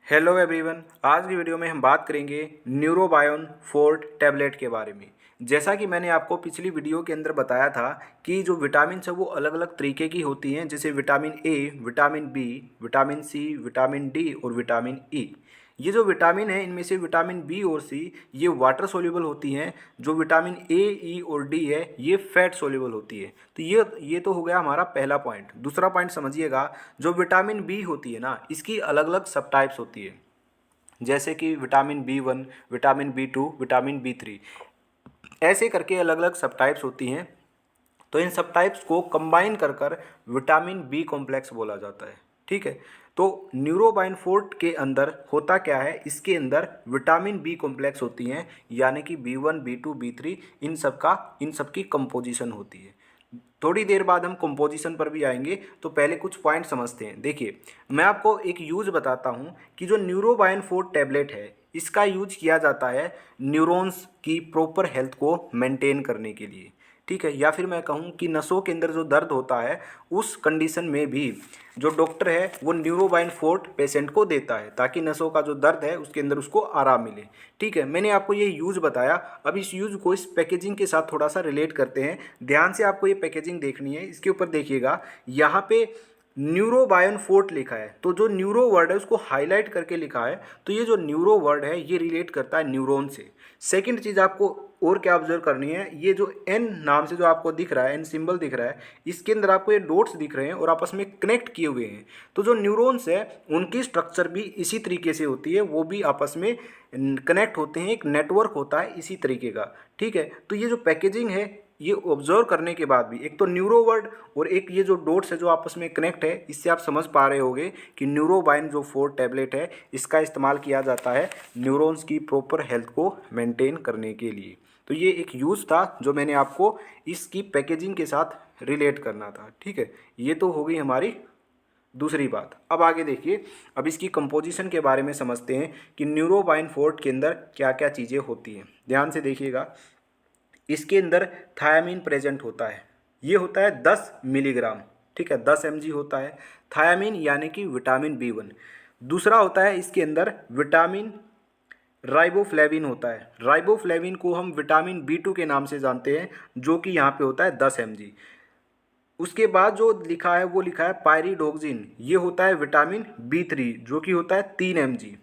Hello everyone. आज की video में हम बात करेंगे न्यूरोबायोन फोर्ट टैबलेट के बारे में। जैसा कि मैंने आपको पिछली वीडियो के अंदर बताया था कि जो विटामिन है वो अलग अलग तरीके की होती हैं, जैसे vitamin A, vitamin B, vitamin C, vitamin D और विटामिन ई। ये जो विटामिन है इनमें से विटामिन बी और सी ये वाटर सोल्यूबल होती हैं। जो विटामिन ए, ई और डी है ये फैट सोल्यूबल होती है। तो ये तो हो गया हमारा पहला पॉइंट। दूसरा पॉइंट समझिएगा, जो विटामिन बी होती है ना इसकी अलग अलग सब टाइप्स होती है, जैसे कि vitamin B 1, vitamin B 2, vitamin B 3, ऐसे करके अलग अलग सब टाइप्स होती हैं। तो इन सब टाइप्स को कंबाइन कर कर विटामिन बी कॉम्प्लेक्स बोला जाता है। ठीक है, तो न्यूरोबाइन फोर्ट के अंदर होता क्या है, इसके अंदर विटामिन बी कॉम्प्लेक्स होती हैं, यानी कि बी 1, बी 2, बी 3 इन सब की कंपोजिशन होती है। थोड़ी देर बाद हम कंपोजिशन पर भी आएंगे, तो पहले कुछ पॉइंट समझते हैं। देखिए, मैं आपको एक यूज बताता हूँ कि जो न्यूरोबाइन फोर्ट टैबलेट है इसका यूज किया जाता है न्यूरॉन्स की प्रॉपर हेल्थ को मेंटेन करने के लिए। ठीक है, या फिर मैं कहूँ कि नसों के अंदर जो दर्द होता है उस कंडीशन में भी जो डॉक्टर है वो न्यूरोबाइन फोर्ट पेशेंट को देता है, ताकि नसों का जो दर्द है उसके अंदर उसको आराम मिले। ठीक है, मैंने आपको ये यूज़ बताया। अब इस यूज़ को इस पैकेजिंग के साथ थोड़ा सा रिलेट करते हैं। ध्यान से आपको ये पैकेजिंग देखनी है। इसके ऊपर देखिएगा, यहाँ पे न्यूरोबायोन फोर्ट लिखा है, तो जो न्यूरो वर्ड है उसको हाईलाइट करके लिखा है। तो ये जो न्यूरो वर्ड है ये रिलेट करता है न्यूरॉन से। सेकंड चीज़ आपको और क्या ऑब्जर्व करनी है, ये जो एन नाम से जो आपको दिख रहा है, एन सिंबल दिख रहा है, इसके अंदर आपको ये डॉट्स दिख रहे हैं और आपस में कनेक्ट किए हुए हैं। तो जो न्यूरॉन्स है उनकी स्ट्रक्चर भी इसी तरीके से होती है, वो भी आपस में कनेक्ट होते हैं, एक नेटवर्क होता है इसी तरीके का। ठीक है, तो ये जो पैकेजिंग है ये ऑब्जर्व करने के बाद भी, एक तो न्यूरो वर्ड और एक ये जो डॉट्स है जो आपस में कनेक्ट है, इससे आप समझ पा रहे होंगे कि न्यूरोबाइन जो फोर्ट टैबलेट है इसका इस्तेमाल किया जाता है न्यूरॉन्स की प्रॉपर हेल्थ को मेंटेन करने के लिए। तो ये एक यूज़ था जो मैंने आपको इसकी पैकेजिंग के साथ रिलेट करना था। ठीक है, ये तो हो गई हमारी दूसरी बात। अब आगे देखिए, अब इसकी कंपोजिशन के बारे में समझते हैं कि न्यूरोबाइन फोर्ट के अंदर क्या क्या चीज़ें होती हैं। ध्यान से देखिएगा, इसके अंदर थायामीन प्रेजेंट होता है। ये होता है 10 मिलीग्राम। ठीक है, 10 mg होता है थायामीन, यानी कि विटामिन बी 1। दूसरा होता है इसके अंदर विटामिन राइबोफ्लेविन होता है। राइबोफ्लेविन को हम विटामिन बी 2 के नाम से जानते हैं, जो कि यहाँ पे होता है 10 mg। उसके बाद जो लिखा है वो लिखा है पायरिडोक्सिन, ये होता है विटामिन बी 3, जो कि होता है 3 mg।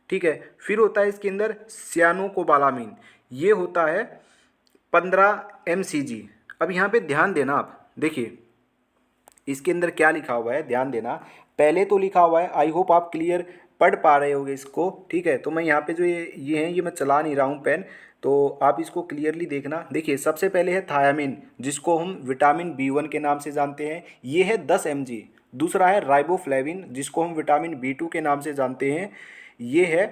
ठीक है, फिर होता है इसके अंदर सियानोकोबालामिन, ये होता है 15 mcg। अब यहाँ पे ध्यान देना, आप देखिए इसके अंदर क्या लिखा हुआ है, ध्यान देना। पहले तो लिखा हुआ है, आई होप आप क्लियर पढ़ पा रहे होगे इसको। ठीक है, तो मैं यहाँ पे जो ये हैं ये मैं चला नहीं रहा हूँ पेन, तो आप इसको क्लियरली देखना। देखिए, सबसे पहले है थायामीन, जिसको हम विटामिन बी 1 के नाम से जानते हैं, ये है 10 mg। दूसरा है राइबोफ्लेविन, जिसको हम विटामिन बी 2 के नाम से जानते हैं, ये है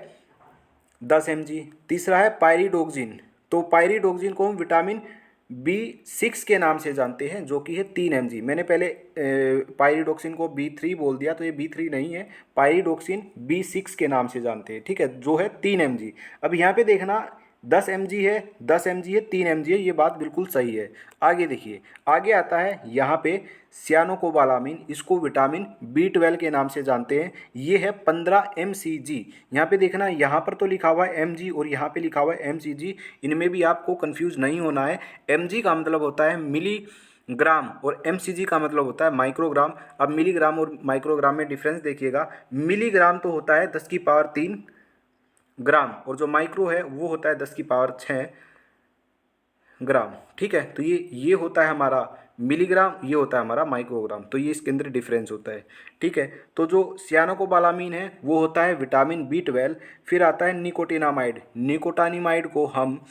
10 mg। तीसरा है पायरिडोक्सिन, तो पायरिडोक्सिन को हम विटामिन बी 6 के नाम से जानते हैं, जो कि है 3 mg। मैंने पहले पायरिडोक्सिन को बी 3 बोल दिया, तो ये बी 3 नहीं है, पायरिडोक्सिन बी 6 के नाम से जानते हैं। ठीक है, जो है 3 mg। अब यहाँ पे देखना 10 mg है, 10 mg है, 3 mg है, ये बात बिल्कुल सही है। आगे देखिए, आगे आता है यहाँ पे सियानोकोबालामिन, इसको विटामिन बी 12 के नाम से जानते हैं, ये है 15 mcg। यहाँ पे देखना, यहाँ पर तो लिखा हुआ है mg और यहाँ पे लिखा हुआ है mcg, इनमें भी आपको कंफ्यूज नहीं होना है। mg का मतलब होता है मिली ग्राम और mcg का मतलब होता है माइक्रोग्राम। अब मिलीग्राम और माइक्रोग्राम में डिफरेंस देखिएगा, मिलीग्राम तो होता है 10⁻³ ग्राम, और जो माइक्रो है वो होता है 10⁻6 ग्राम। ठीक है, तो ये होता है हमारा मिलीग्राम, ये होता है हमारा माइक्रोग्राम, तो ये इसके अंदर डिफरेंस होता है। ठीक है, तो जो सियानोकोबालामिन है वो होता है विटामिन बी 12। फिर आता है निकोटिनामाइड, निकोटानिमाइड को हम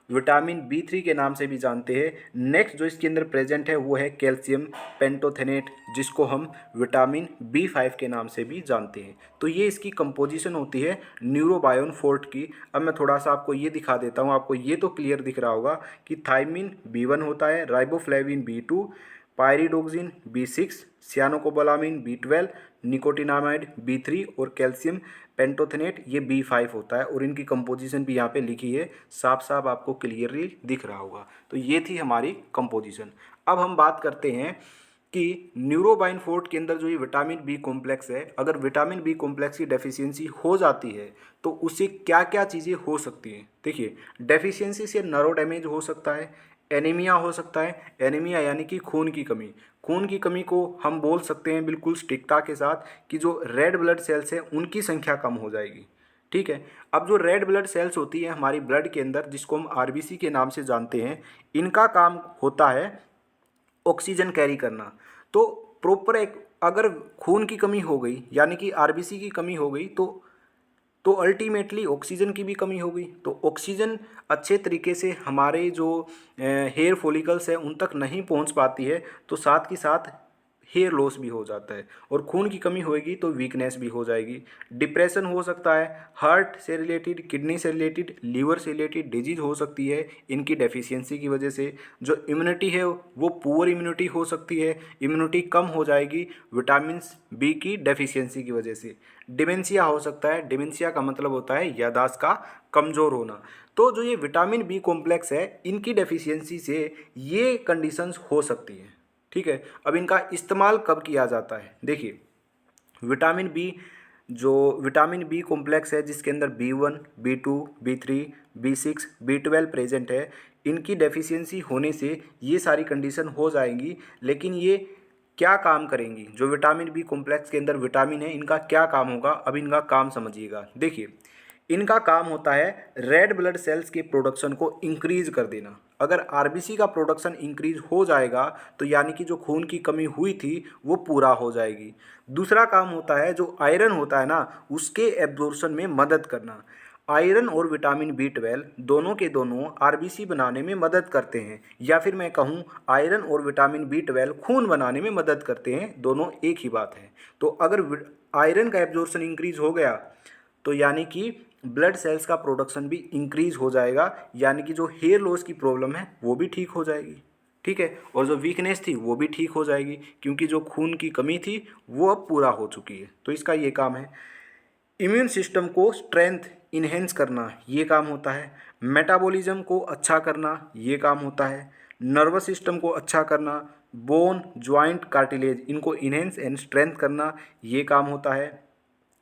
विटामिन बी 3 के नाम से भी जानते हैं। नेक्स्ट जो इसके अंदर प्रेजेंट है वो है कैल्शियम पेंटोथेनेट, जिसको हम विटामिन बी 5 के नाम से भी जानते हैं। तो ये इसकी कंपोजिशन होती है न्यूरोबायोन फोर्ट की। अब मैं थोड़ा सा आपको ये दिखा देता हूँ, आपको ये तो क्लियर दिख रहा होगा कि थायमिन बी 1 होता है, riboflavin B 2, pyridoxine B 6, cyanocobalamin B 12, nicotinamide B 3 और कैल्शियम पेंटोथेनेट ये बी 5 होता है। और इनकी कंपोजिशन भी यहाँ पे लिखी है, साफ साफ आपको क्लियरली दिख रहा होगा। तो ये थी हमारी कंपोजिशन। अब हम बात करते हैं कि न्यूरोबाइन फोर्ट के अंदर जो ये विटामिन बी कॉम्प्लेक्स है, अगर विटामिन बी कॉम्प्लेक्स की डेफिशिएंसी हो जाती है तो उससे क्या क्या चीज़ें हो सकती हैं। देखिए, डेफिशिएंसी से नर्व डैमेज हो सकता है, एनीमिया हो सकता है। एनीमिया यानी कि खून की कमी। खून की कमी को हम बोल सकते हैं बिल्कुल सटीकता के साथ कि जो रेड ब्लड सेल्स हैं उनकी संख्या कम हो जाएगी। ठीक है। अब जो रेड ब्लड सेल्स होती है हमारी ब्लड के अंदर, जिसको हम आरबीसी के नाम से जानते हैं, इनका काम होता है ऑक्सीजन कैरी करना। तो प्रॉपर एक, अगर खून की कमी हो गई यानी कि आरबीसी की कमी हो गई तो अल्टीमेटली ऑक्सीजन की भी कमी हो गई। तो ऑक्सीजन अच्छे तरीके से हमारे जो हेयर फॉलिकल्स हैं उन तक नहीं पहुंच पाती है, तो साथ के साथ हेयर लॉस भी हो जाता है। और खून की कमी होएगी तो वीकनेस भी हो जाएगी। डिप्रेशन हो सकता है, हार्ट से रिलेटेड, किडनी से रिलेटेड, लीवर से रिलेटेड डिजीज हो सकती है इनकी डेफिशिएंसी की वजह से। जो इम्यूनिटी है वो पुअर इम्यूनिटी हो सकती है, इम्यूनिटी कम हो जाएगी विटामिन बी की डेफिशिएंसी की वजह से। डिमेंशिया हो सकता है। डिमेंशिया का मतलब होता है याददाश्त का कमज़ोर होना। तो जो ये विटामिन बी कॉम्प्लेक्स है इनकी डेफिशिएंसी से ये कंडीशंस हो सकती हैं। ठीक है। अब इनका इस्तेमाल कब किया जाता है, देखिए, विटामिन बी, जो विटामिन बी कॉम्प्लेक्स है जिसके अंदर B1, B2, B3, B6, B12 present है, इनकी डेफिशिएंसी होने से ये सारी कंडीशन हो जाएंगी। लेकिन ये क्या काम करेंगी, जो विटामिन बी कॉम्प्लेक्स के अंदर विटामिन है इनका क्या काम होगा, अब इनका काम समझिएगा। देखिए, इनका काम होता है रेड ब्लड सेल्स के प्रोडक्शन को इंक्रीज कर देना। अगर आरबीसी का प्रोडक्शन इंक्रीज हो जाएगा तो यानी कि जो खून की कमी हुई थी वो पूरा हो जाएगी। दूसरा काम होता है जो आयरन होता है ना, उसके एब्जॉर्प्शन में मदद करना। आयरन और विटामिन B12 दोनों के दोनों आरबीसी बनाने में मदद करते हैं, या फिर मैं कहूँ आयरन और विटामिन B12 खून बनाने में मदद करते हैं, दोनों एक ही बात है। तो अगर आयरन का एब्जॉर्प्शन इंक्रीज हो गया तो यानी कि ब्लड सेल्स का प्रोडक्शन भी इंक्रीज हो जाएगा, यानी कि जो हेयर लॉस की प्रॉब्लम है वो भी ठीक हो जाएगी। ठीक है। और जो वीकनेस थी वो भी ठीक हो जाएगी, क्योंकि जो खून की कमी थी वो अब पूरा हो चुकी है। तो इसका ये काम है। इम्यून सिस्टम को स्ट्रेंथ इन्हेंस करना, ये काम होता है। मेटाबॉलिज्म को अच्छा करना, ये काम होता है। नर्वस सिस्टम को अच्छा करना, बोन, जॉइंट, कार्टिलेज, इनको इन्हेंस एंड स्ट्रेंथ करना, ये काम होता है।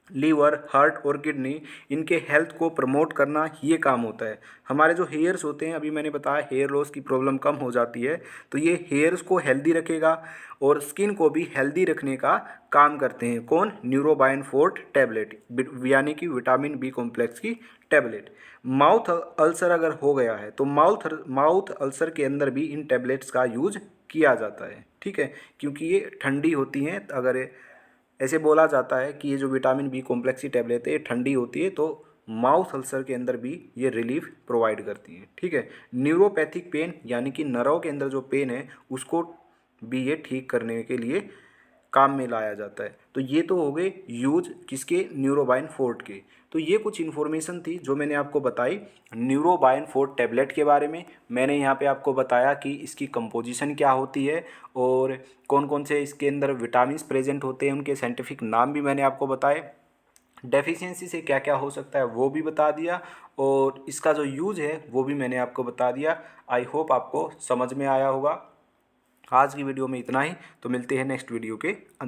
लीवर, हार्ट और किडनी, इनके हेल्थ को प्रमोट करना, ये काम होता है। हमारे जो हेयर्स होते हैं, अभी मैंने बताया हेयर लॉस की प्रॉब्लम कम हो जाती है, तो ये हेयर्स को हेल्दी रखेगा और स्किन को भी हेल्दी रखने का काम करते हैं। कौन? न्यूरोबाइन फोर्ट टैबलेट, यानी कि विटामिन बी कॉम्प्लेक्स की टैबलेट। माउथ अल्सर अगर हो गया है तो माउथ अल्सर के अंदर भी इन टैबलेट्स का यूज किया जाता है। ठीक है। क्योंकि ये ठंडी होती हैं, अगर ऐसे बोला जाता है कि ये जो विटामिन बी कॉम्प्लेक्स की टैबलेट है ये ठंडी होती है, तो माउथ अल्सर के अंदर भी ये रिलीफ प्रोवाइड करती है। ठीक है। न्यूरोपैथिक पेन, यानी कि नर्व के अंदर जो पेन है उसको भी ये ठीक करने के लिए काम में लाया जाता है। तो ये तो हो गए यूज किसके? न्यूरोबाइन फोर्ट के। तो ये कुछ इन्फॉर्मेशन थी जो मैंने आपको बताई न्यूरोबाइन फोर्ट टैबलेट के बारे में। मैंने यहाँ पे आपको बताया कि इसकी कंपोजिशन क्या होती है और कौन कौन से इसके अंदर विटामिन्स प्रेजेंट होते हैं, उनके साइंटिफिक नाम भी मैंने आपको बताए। डेफिशिएंसी से क्या क्या हो सकता है वो भी बता दिया, और इसका जो यूज़ है वो भी मैंने आपको बता दिया। आई होप आपको समझ में आया होगा। आज की वीडियो में इतना ही, तो मिलते हैं नेक्स्ट वीडियो के अंदर।